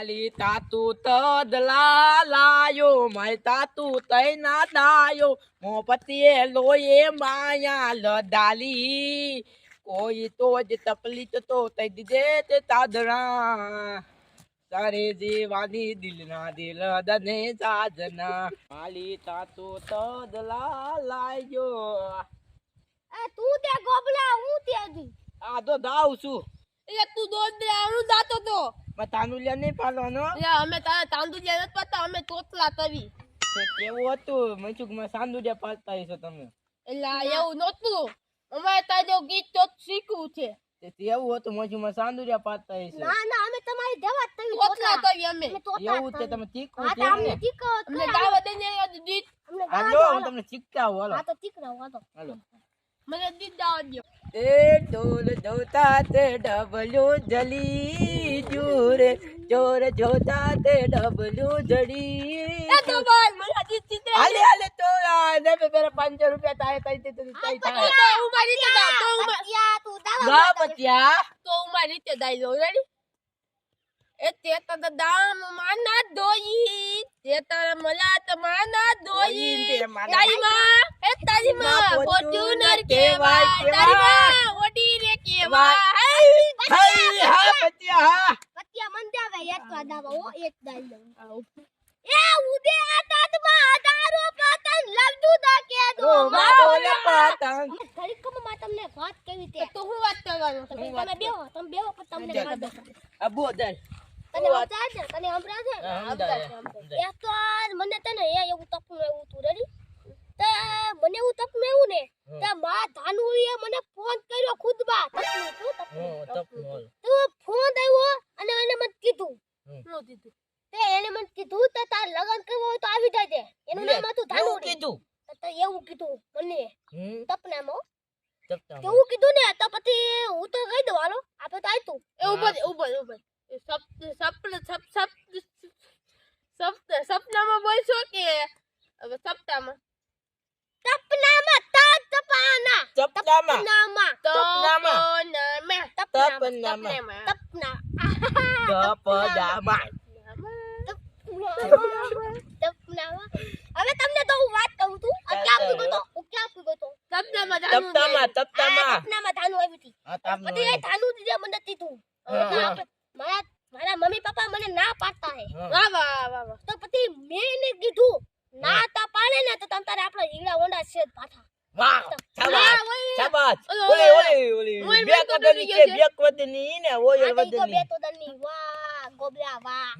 માલી તાતુ તદલા લાયો માય તાતુ તૈના દાયો મોપતિએ લોયે માયા લડાલી કોઈ તો જ તકલીફ તો તઈ દીધે તે તાદરા તારે જીવાની દિલના દિલ દને સાજના માલી તાતુ તદલા લાયો તું તે ગોબલા હું તે દી આ તો દાવ છું એ તું દોડ દે આનું જાતો તો તાનુલિયા નહીં પાડવાનો અમે તારા તાંદુલિયા નથી પાતા અમે તોતલા તવી કેવું હતું મચુકમાં સાંદુડિયા પાડતા હશો તમે એલા એવું નહોતું અમારે તાજો ગીત તો શીખવું છે એવું હતું મચુકમાં સાંદુડિયા પાડતા હશો ના અમે તમારી દેવા તવી તોતલા તવી અમે એવું છે તમે ચીકવું છે અમને ચીકો અમને દાવા દેને દીત અમને હાલો હું તમને ચીકતાવું હાલો આ તો ચીકરાવ હાલો મને દીત દાવા દો એ ઢોલ જોતા તે ડબલું જલી જુરે ચોર જોતા તે ડબલું જડી એ તો બોલ મને દીત દીત હાલે હાલે તો ને પેલા 500 રૂપિયા તાય તાય તે તાય તાય તો ઉમારી તે દા તો યા તું દાવા ગા પત્યા તો ઉમારી તે દાઈ લો રેડી એ તે તો દામ માના દોઈ તે તારા મલાત માના દોઈ તારી માં એ તારી માં ફોર્ચ્યુનર કેવાય તારી માં ઓડી રે કેવાય હાય હા પત્યા મન દેવે એક તો દાવા ઓ એક દાઈ લો એ ઉદે આ તાતમાં હજારો પાતન લડુ દા કે દો મારો લે પાતન ઘડી કમમાં તમને વાત કેવી તે તો હું વાત કરવાનો તમે બેહો પણ તમને વાત દો અબો દર તને સમજાય છે તને સંભળાય છે એક તો મને તને એવું તપનું એવું તું રેડી તે મને એવું તપનું એવું ને તે માં ધાનુએ મને ફોન કર્યો ખુદબા તપનું તો ફોન આવ્યો અને એને મને કીધું શું કીધું તે એને મને કીધું તો તાર લગન કરવો હોય તો આવી જાજે એનું નામ હતું ધાનુ કીધું તો એવું કીધું મને તપનામાં તપતા કેવું કીધું ને તો પછી હું તો કહી દઉં હાલો આપણે તો આયતું એ ઉપર સપનામાં બોલશો કે સપનામાં તપનામાં તપના તપનામાં હવે તમને તો હું વાત કહું છું ક્યાં પૂગો તો સપનામાં ધાનુ આવી હતી પછી એ ધાનુ દીધે મને કીધું મારા મમ્મી પપ્પા મને ના પાડતા હે વાહ તો પછી મેં એને કીધું ના તા પાડે ને તો તમ તારે આપણા હીરા હોંડા છે પાછા વાહ શાબાશ ઓલે બે કદની કે બે કદની ને ઓય વધની બે તો દની વાહ ગોબલા વાહ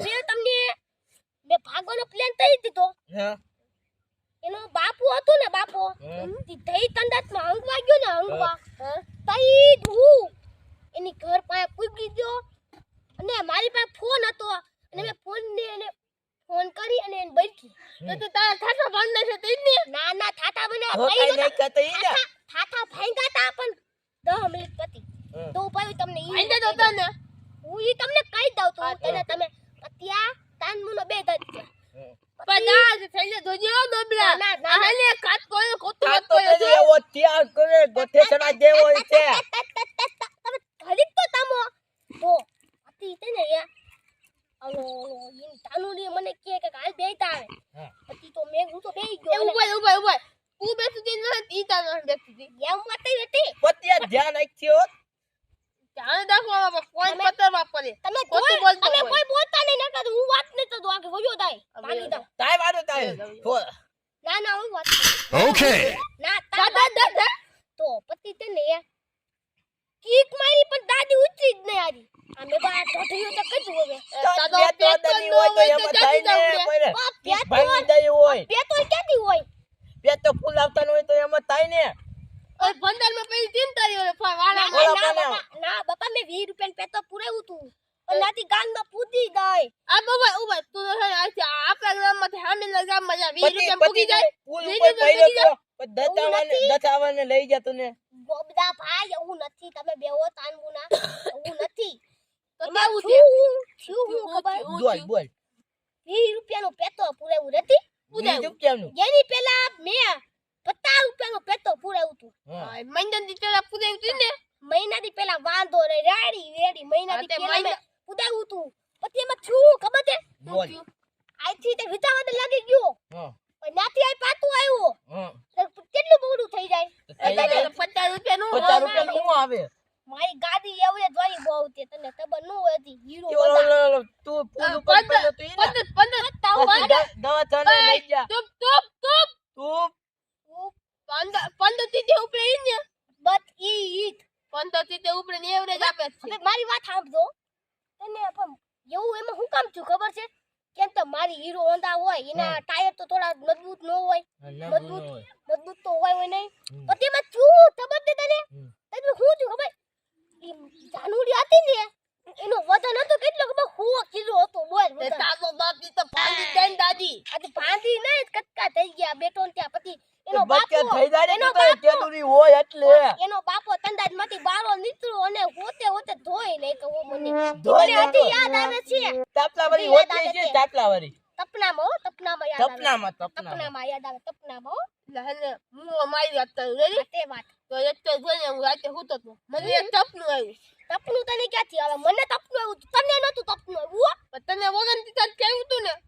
મેં તમને મે ભાગવાનો પ્લાન કરી દીધો હા એનો બાપુ હતો ને બાપો તી દઈ તંદાતમાં હંગવા ગયો ને હંગવા તઈ હું એની ઘર પાસે પૂગી ગયો અને મારી પાસે ફોન હતો અને મે ફોન ને એને ફોન કરી અને એને બેઠી તો તારા થાતા બંધ છે તઈને ના થાતા મને કઈ નઈ કતઈ ને થાતા ભાંગા તા પણ 10 મિનિટ પછી તો ભાઈ તમને ઈ ભાંગા તો ને હું ઈ તમને કહી દઉં તો તને તમે પતિયા તાન મુનો બે દઈ પદાજ થઈને જોજો ડોબલા આલે કાટ કોઈ કોતો તો એવો ત્યાગ કરે ગોઠે ચડા દેવો છે તમે ઘડીક તો તમો તો અતી તેને યા અલો ઈન તાનુડી મને કે હાલ બેતા આવે અતી તો મે હું તો બેહી ગયો ઉભા તું બેસી દી ન ઈ તાનો બેસી દી એમ મતઈ હતી પતિયા ધ્યાન રાખ્યો ધ્યાન રાખવા ફોન પતરમાં પડે તમે કોઈ બોલતા નહીં નકર હું વાત નહીં તો આગે વયો દાય પાણી દા તાય વાડો તાય ના હું વાત ઓકે ના દા તો પતિ તેને કીક મારી પણ દાદી ઉતરી જ નહીં આરી અમે બા ઢોઢિયો તો કજુ હવે તાદો પેતની હોય તો એમ થાય ને કોઈ ભાંગી દઈ હોય પેતો ક્યાંથી હોય પેતો ફૂલ આવતા હોય તો એમ થાય ને ઓય બંદરમાં પેલી ચિંતારી ઓલે વાળા ના બાપા મે 20 રૂપિયા પેતો પુરેવું તું પણ નાથી ગાંગમાં પૂતી ગઈ આ બાબા ઉભા તું આપણા ગામમાં હામીના ગામમાં જા 20 રૂપિયા પૂતી જાય ફૂલ ઉપર પડ્યો તો દતાવાને લઈ જતો ને ગોબદા ભાઈ એવું નથી તમે બેહો તાનબુના એવું નથી તો કેવું છે શું ખબર બોલ 20 રૂપિયાનો પેતો પુરેવું નથી પૂરેવું એની પેલા મે 50 રૂપિયાનો પેતો પુરેવું તું મહિનાથી પેલા પુરેવું તું ને મહિનાથી પેલા વાંધો રે રેડી મહિનાથી પેલા પુરેવું તું પછી એમાં થયું ખબર છે બોલ. આઈથી તે વિચારવા લાગી ગયો હા પણ નાથી આઈ પાતું આવ્યો હા તો કેટલું મોડું થઈ જાય તો થઈ જાય. 50 રૂપિયાનું શું આવે? મારી ગાડી એવરેજ વાળી બહુ હતી તને ખબર ન હોય હતી હીરો કે ઓલો તું ફૂલ ઉપર પેલો તું ઈ ના દવા ચાલે લઈ જા તું બટ ઈ હવે મારી વાત સાંભળો તને પણ એવું એમાં હું કામ થયું ખબર છે કેમ તો મારી હીરો હોન્ડા હોય એના ટાયર તો થોડા મજબૂત ન હોય મજબૂત તો હોય નહીં પછી એમાં શું ખબર છે તને તને શું થયું ખબર ઈ જાનુડી હતી ને એનો વજન હતો કેટલો ખબર 100 કિલો હતો બોલ આજે ભાંધી નહીં કટકા થઈ ગયા બેટો ને ત્યાં પછી એનો બચ્ચા બાપો થઈ જાય ને એનો તો તેદુરી હોય એટલે એનો બાપો તંદાજમાંથી બારો નીકળ્યો અને હોતે ધોઈ લે કે ઓ મને ધોઈ મને નાખો. હજી યાદ આવે છે તાપલાવાળી હોતી છે તાપલાવાળી તપનામાં હો, તપનામાં યાદ આવે તપનામાં તપનામાં યાદ આવે તપનામાં હો. આ તે વાત તપનું તને ક્યાંથી આવે મને તપનું આવ્યું તું. તને નતું તપનું આવ્યું હો.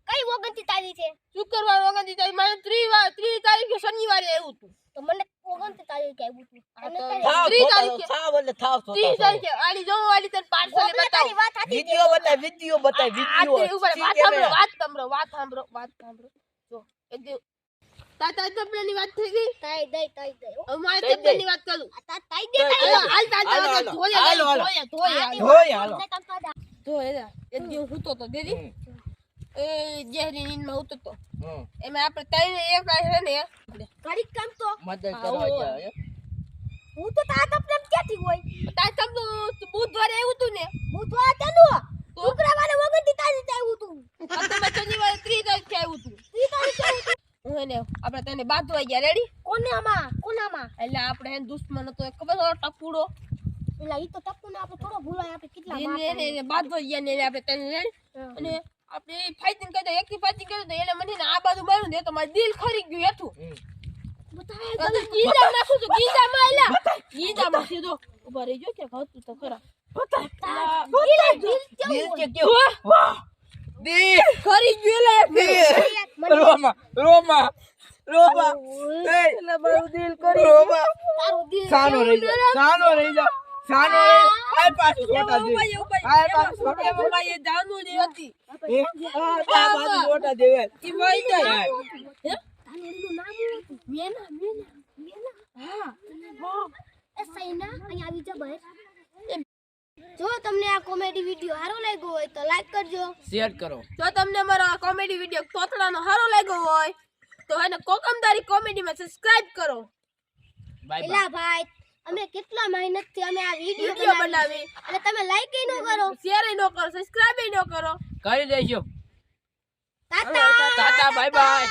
કઈ વગનથી તારી છે તો મને વગનથી તારી કે આવ્યું તું તને તારી થાવ એટલે થાવ વગન તારી વાત હતી વિડિયો બતાય તાતા તપલાની વાત થઈ ગઈ. તાઈ દઈ તાઈ દઈ હો. હવે મારે તપલાની વાત કરું. આ તાઈ દે તાઈ દે. હાલ તાતા હાલો, ધોયા હાલો, હાલો. ધોયા ધોઈ હાલો ધોયા એક દિવસ હુતો તો દીદી એ જેહરી નીંદમાં હુતો તો એમાં આપણે ત્રણે એક છે ને ઘડીક કામ તો મદદ કરવા જાય હું તો તા તપના ક્યાંથી હોય તાર તપનું બુધવારે આવ્યું તું ને બુધવાર તેનું શુક્રવારે વગનથી તારી આવ્યું તું આ તમે શનિવારે 30 તારીખે આવ્યું તું 30 તારીખે આવ્યું તું. હું એને આપણે તને બાંધવા ગયા રેડી કોનામાં એટલે આપણે હે દુશ્મન હતો ખબર હતો ટપુડો એલા ઈ તો ટપ્પુને આપણે થોડો ભૂલાય આપણે કેટલા એને બાંધવા ગયા ને આપણે તને રેડી અને આપણે ફાઇટિંગ કરતા એકથી ફાઇટિંગ કરતા એને મને આ બાજુ માર્યું ને તો મારું દિલ ખરી ગયું હેઠું બતાય ગીજા નાખું છું ગીજામાં એલા ગીજામાં સીધો ઉભા રહી જો કે હતું તો ખરા દિલ કે કેવું વાહ દિલ ખરી ગયું એલા દિલ રોમા એ એટલે મારું દિલ કરી રોમા તારું દિલ સાનો રહી જા આય પાછું છોટા દે આય પાછું છોટા દે મમ્માએ જાનું જે હતી આ પાછું છોટા દેવે ઈ વઈ જાય તારું નામ હતું મેના હા એ સૈના અહીંયા આવી જા બહાર જો તમને આ કોમેડી વિડિયો સારો લાગ્યો હોય તો લાઈક કરજો શેર કરો જો તમને અમારો આ કોમેડી વિડિયો તોતડાનો સારો લાગ્યો હોય તો એને કોકમદારી કોમેડીમાં સબસ્ક્રાઇબ કરો બાય એલા ભાઈ અમે કેટલા મહેનતથી અમે આ વિડિયો વિડિયો બનાવી અને તમે લાઈક ન કરો શેર ન કરો સબસ્ક્રાઇબ ન કરો કરી દેજો તાતા બાય બાય